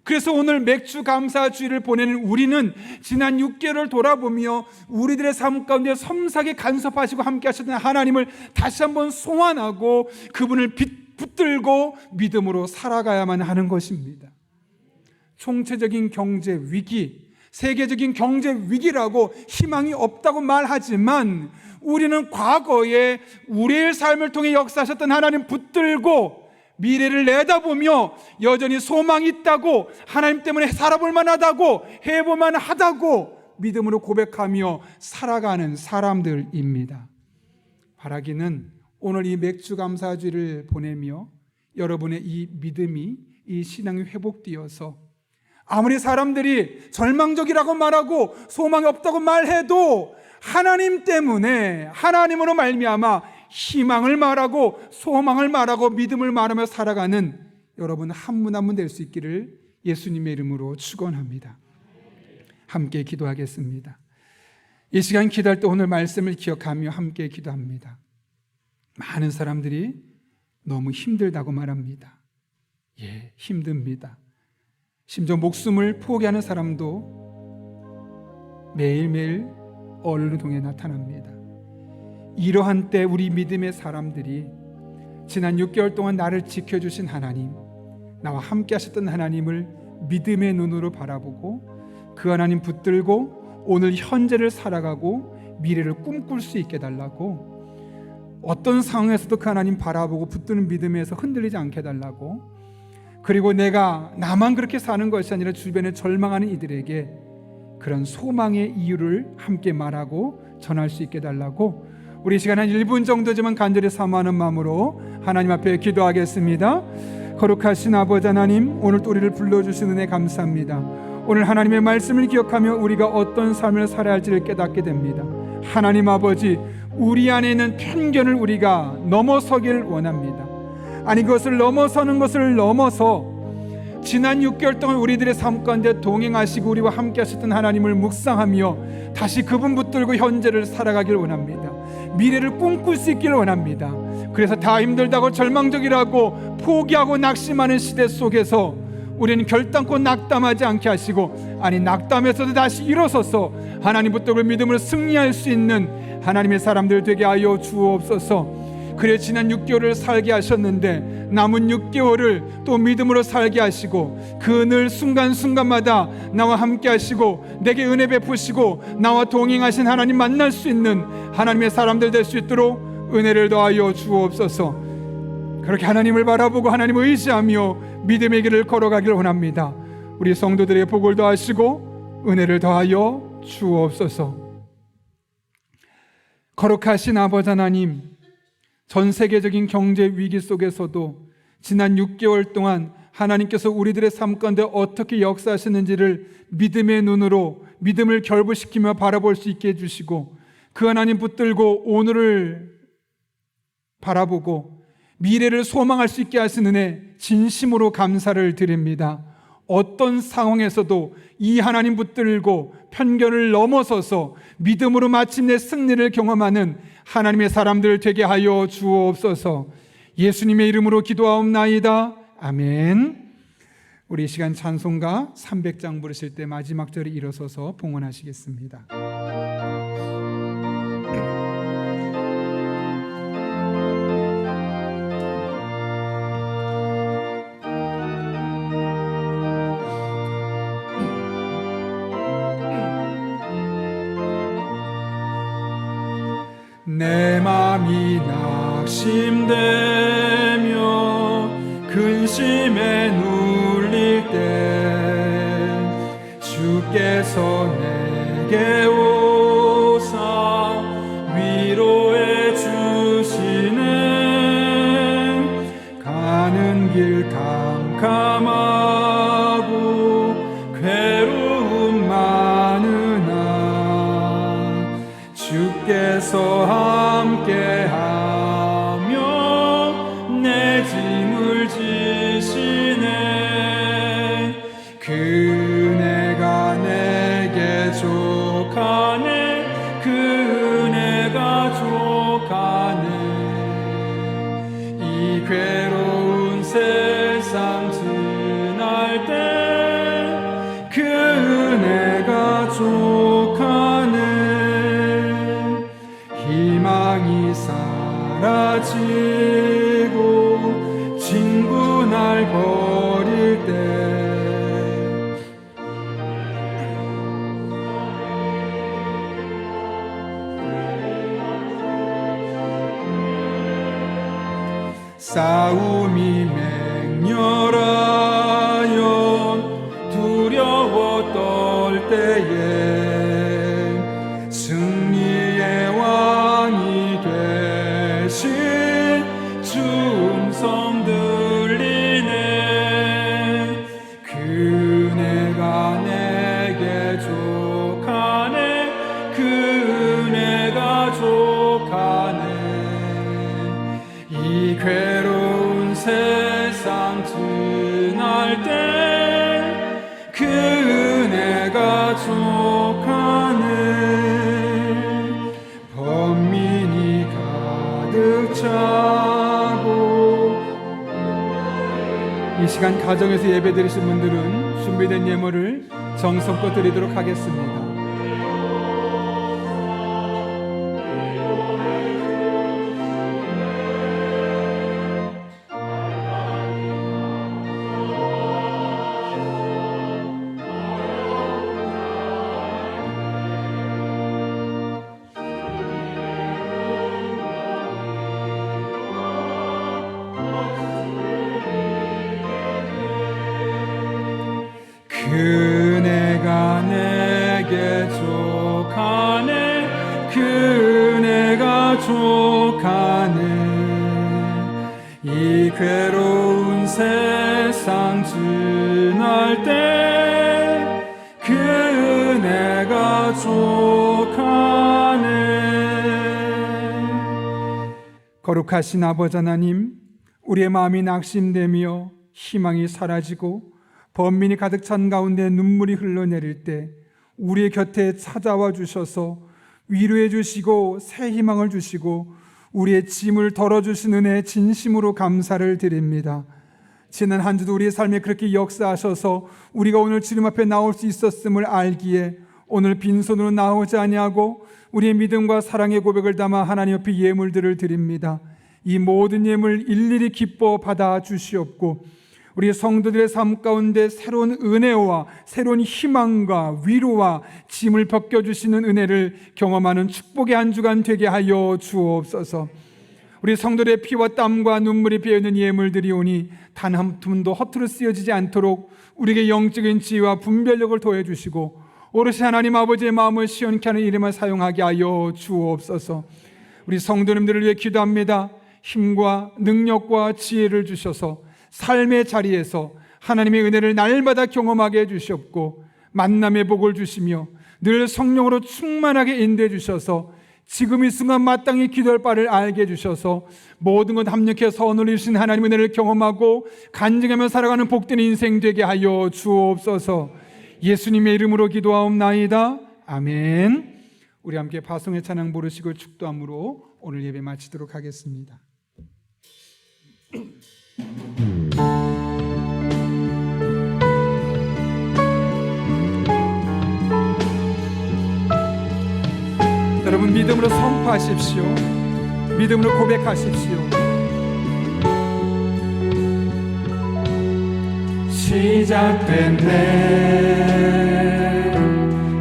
그래서 오늘 맥주 감사 주일을 보내는 우리는 지난 6개월을 돌아보며 우리들의 삶 가운데 섬세하게 간섭하시고 함께 하셨던 하나님을 다시 한번 소환하고 그분을 붙들고 믿음으로 살아가야만 하는 것입니다. 총체적인 경제 위기, 세계적인 경제 위기라고 희망이 없다고 말하지만, 우리는 과거에 우리의 삶을 통해 역사하셨던 하나님 붙들고 미래를 내다보며 여전히 소망이 있다고, 하나님 때문에 살아볼 만하다고, 해볼 만하다고 믿음으로 고백하며 살아가는 사람들입니다. 바라기는 오늘 이 맥주 감사주일을 보내며 여러분의 이 믿음이, 이 신앙이 회복되어서 아무리 사람들이 절망적이라고 말하고 소망이 없다고 말해도 하나님 때문에, 하나님으로 말미암아 희망을 말하고 소망을 말하고 믿음을 말하며 살아가는 여러분 한 분 한 분 될 수 있기를 예수님의 이름으로 축원합니다. 함께 기도하겠습니다. 이 시간 기도할 때 오늘 말씀을 기억하며 함께 기도합니다. 많은 사람들이 너무 힘들다고 말합니다. 예, 힘듭니다. 심지어 목숨을 포기하는 사람도 매일매일 언론을 통해 나타납니다. 이러한 때 우리 믿음의 사람들이 지난 6개월 동안 나를 지켜주신 하나님, 나와 함께 하셨던 하나님을 믿음의 눈으로 바라보고 그 하나님 붙들고 오늘 현재를 살아가고 미래를 꿈꿀 수 있게 달라고, 어떤 상황에서도 그 하나님 바라보고 붙드는 믿음에서 흔들리지 않게 달라고, 그리고 내가 나만 그렇게 사는 것이 아니라 주변에 절망하는 이들에게 그런 소망의 이유를 함께 말하고 전할 수 있게 달라고, 우리 시간 한 1분 정도지만 간절히 사모하는 마음으로 하나님 앞에 기도하겠습니다. 거룩하신 아버지 하나님, 오늘 또 우리를 불러주신 은혜 감사합니다. 오늘 하나님의 말씀을 기억하며 우리가 어떤 삶을 살아야 할지를 깨닫게 됩니다. 하나님 아버지, 우리 안에 있는 편견을 우리가 넘어서길 원합니다. 아니, 그것을 넘어서는 것을 넘어서 지난 6개월 동안 우리들의 삶 가운데 동행하시고 우리와 함께 하셨던 하나님을 묵상하며 다시 그분 붙들고 현재를 살아가길 원합니다. 미래를 꿈꿀 수 있기를 원합니다. 그래서 다 힘들다고 절망적이라고 포기하고 낙심하는 시대 속에서 우리는 결단코 낙담하지 않게 하시고, 아니 낙담에서도 다시 일어서서 하나님 붙들고 믿음으로 승리할 수 있는 하나님의 사람들 되게 하여 주옵소서. 그래 지난 6개월을 살게 하셨는데 남은 6개월을 또 믿음으로 살게 하시고, 그 늘 순간순간마다 나와 함께 하시고 내게 은혜 베푸시고 나와 동행하신 하나님 만날 수 있는 하나님의 사람들 될 수 있도록 은혜를 더하여 주옵소서. 그렇게 하나님을 바라보고 하나님을 의지하며 믿음의 길을 걸어가기를 원합니다. 우리 성도들의 복을 더하시고 은혜를 더하여 주옵소서. 거룩하신 아버지 하나님, 전 세계적인 경제 위기 속에서도 지난 6개월 동안 하나님께서 우리들의 삶 가운데 어떻게 역사하시는지를 믿음의 눈으로 믿음을 결부시키며 바라볼 수 있게 해주시고, 그 하나님 붙들고 오늘을 바라보고 미래를 소망할 수 있게 하시는 은혜 진심으로 감사를 드립니다. 어떤 상황에서도 이 하나님 붙들고 편견을 넘어서서 믿음으로 마침내 승리를 경험하는 하나님의 사람들 되게 하여 주옵소서. 예수님의 이름으로 기도하옵나이다. 아멘. 우리 이 시간 찬송가 300장 부르실 때 마지막 절에 일어서서 봉헌하시겠습니다. 내 맘이 낙심되며 근심에 눌릴 때 주께서 내게 오사 위로해 주시네. 가는 길 캄캄하고 괴로움 많으나 주께서 함께하며 내 짐을 지시네. 그네가 내게 족하네. 그네가 족하네. 이 괴로운 세상 지날 때 그네가 족하네. 희망이 사라지고 친구 날 버릴 때 싸움이 맹렬하여 두려워 떨 때에 승리의 왕이 되신 주 음성 들리네. 그네가 내게 족하네. 그네가 족하네. 이 괴로운 세상 지날 때 그네가 족하네. 범민이 가득 차고 이 시간 가정에서 예배 드리신 분들은 준비된 예물을 정성껏 드리도록 하겠습니다. 그네가 내게 족하네. 그네가 족하네. 이 괴로운 세상 지날 때 그네가 족하네. 거룩하신 아버지 하나님, 우리의 마음이 낙심되며 희망이 사라지고 번민이 가득 찬 가운데 눈물이 흘러내릴 때 우리의 곁에 찾아와 주셔서 위로해 주시고 새 희망을 주시고 우리의 짐을 덜어주신 은혜에 진심으로 감사를 드립니다. 지난 한 주도 우리의 삶에 그렇게 역사하셔서 우리가 오늘 주님 앞에 나올 수 있었음을 알기에 오늘 빈손으로 나오지 아니하고 우리의 믿음과 사랑의 고백을 담아 하나님 앞에 예물들을 드립니다. 이 모든 예물 일일이 기뻐 받아 주시옵고 우리 성도들의 삶 가운데 새로운 은혜와 새로운 희망과 위로와 짐을 벗겨주시는 은혜를 경험하는 축복의 한 주간 되게 하여 주옵소서. 우리 성도들의 피와 땀과 눈물이 배어있는 예물들이 오니 단 한 푼도 허투루 쓰여지지 않도록 우리에게 영적인 지혜와 분별력을 더해주시고 오롯이 하나님 아버지의 마음을 시원케 하는 이름을 사용하게 하여 주옵소서. 우리 성도님들을 위해 기도합니다. 힘과 능력과 지혜를 주셔서 삶의 자리에서 하나님의 은혜를 날마다 경험하게 해주시옵고 만남의 복을 주시며 늘 성령으로 충만하게 인도해 주셔서 지금 이 순간 마땅히 기도할 바를 알게 해주셔서 모든 것 합력해 선을 이루신 하나님의 은혜를 경험하고 간증하며 살아가는 복된 인생 되게 하여 주옵소서. 예수님의 이름으로 기도하옵나이다. 아멘. 우리 함께 파송의 찬양 부르시고 축도함으로 오늘 예배 마치도록 하겠습니다. 여러분 믿음으로 선포하십시오. 믿음으로 고백하십시오. 시작됐네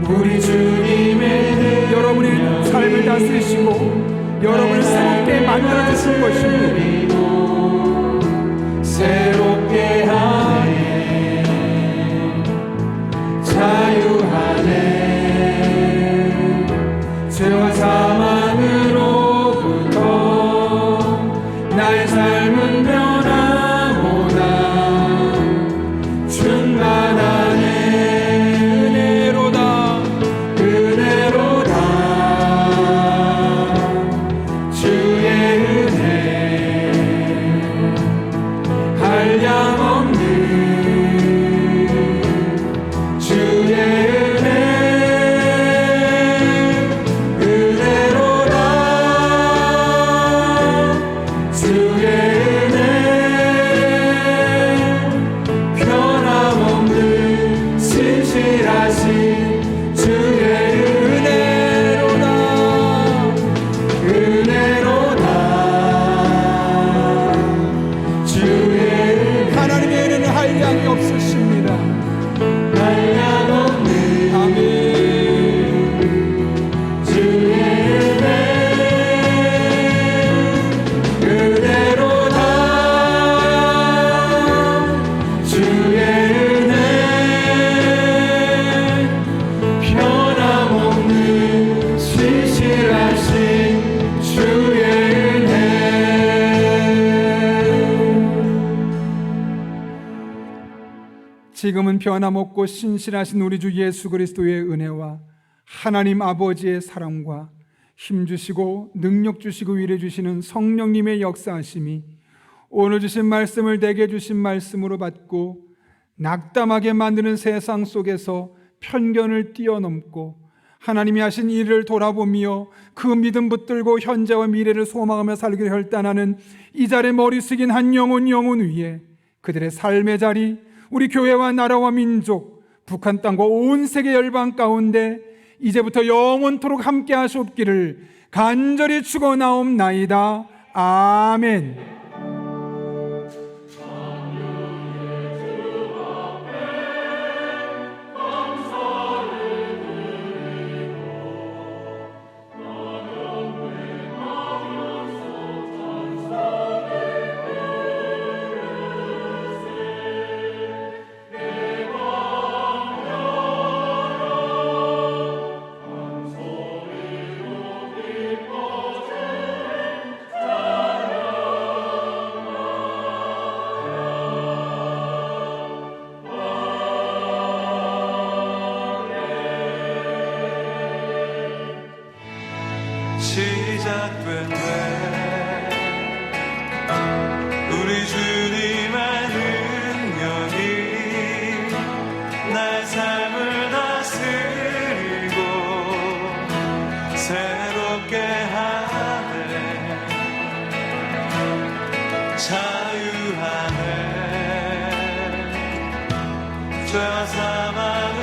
우리 주님의 여러분의 삶을 다스리시고 여러분을 새롭게 만들어주실 것입니다. 새롭게 하네 자유하네 죄와 사망으로부터 나의 삶은 변화보다 충만하네 은혜로다 은혜로다 주의 은혜 한량없는 주의 지금은 변함없고 신실하신 우리 주 예수 그리스도의 은혜와 하나님 아버지의 사랑과 힘주시고 능력 주시고 위로해 주시는 성령님의 역사하심이 오늘 주신 말씀을 내게 주신 말씀으로 받고 낙담하게 만드는 세상 속에서 편견을 뛰어넘고 하나님이 하신 일을 돌아보며 그 믿음 붙들고 현재와 미래를 소망하며 살기를 혈단하는 이 자리에 머리 숙인 한 영혼 위에 그들의 삶의 자리 우리 교회와 나라와 민족 북한 땅과 온 세계 열방 가운데 이제부터 영원토록 함께 하시옵기를 간절히 축원하옵나이다. 아멘. 시작됐네 우리 주님의 능력이 나의 삶을 다스리고 새롭게 하네 자유하네 죄와 사망으로부터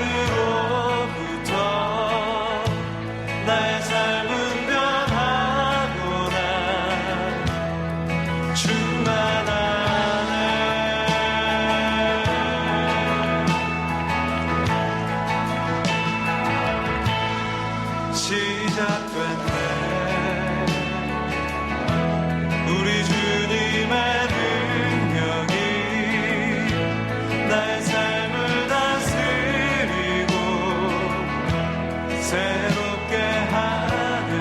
나의 삶은 시작됐네 우리 주님의 능력이 나의 삶을 다스리고 새롭게 하네